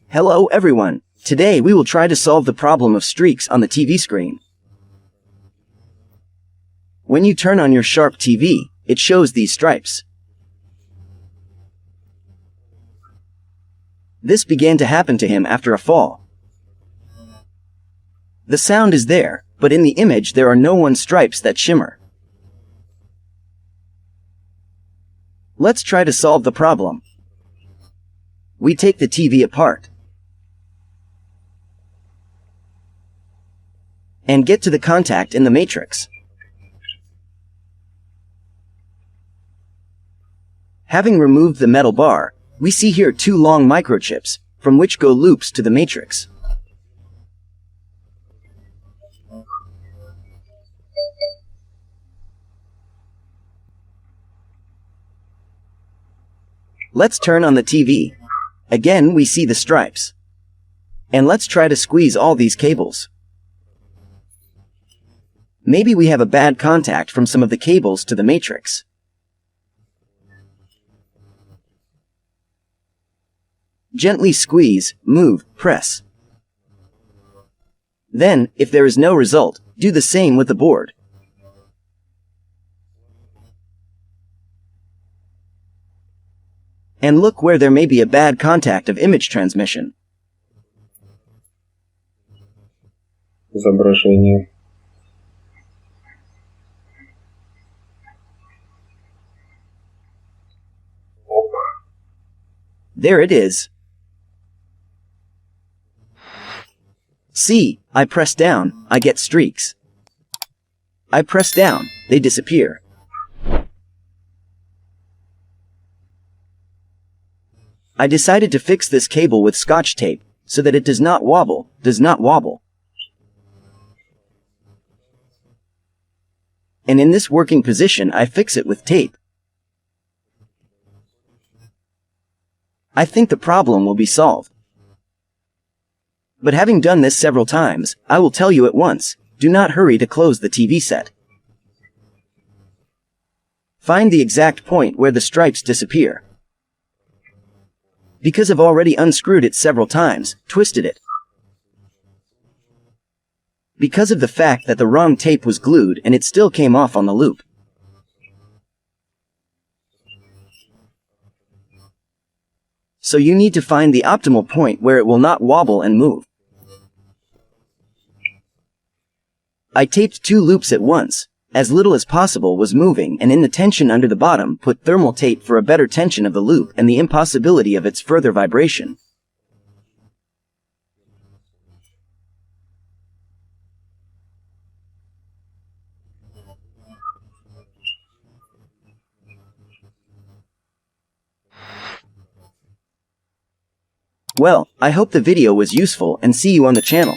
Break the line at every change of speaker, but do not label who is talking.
Hello everyone. Today we will try to solve the problem of streaks on the TV screen. When you turn on your Sharp TV, it shows these stripes. This began to happen to him after a fall. The sound is there, but in the image there are no stripes that shimmer. Let's try to solve the problem. We take the TV apart and get to the contact in the matrix. Having removed the metal bar, we see here two long microchips, from which go loops to the matrix. Let's turn on the TV. Again we see the stripes. And let's try to squeeze all these cables. Maybe we have a bad contact from some of the cables to the matrix. Gently squeeze, move, press. Then, if there is no result, do the same with the board. And look where there may be a bad contact of image transmission.
Изображение.
There it is. See, I press down, I get streaks. I press down, they disappear. I decided to fix this cable with Scotch tape, so that it does not wobble. And in this working position I fix it with tape. I think the problem will be solved. But having done this several times, I will tell you at once, do not hurry to close the TV set. Find the exact point where the stripes disappear. Because I've already unscrewed it several times, twisted it. Because of the fact that the wrong tape was glued and it still came off on the loop. So you need to find the optimal point where it will not wobble and move. I taped 2 loops at once. As little as possible was moving, and in the tension under the bottom put thermal tape for a better tension of the loop and the impossibility of its further vibration. Well, I hope the video was useful and see you on the channel.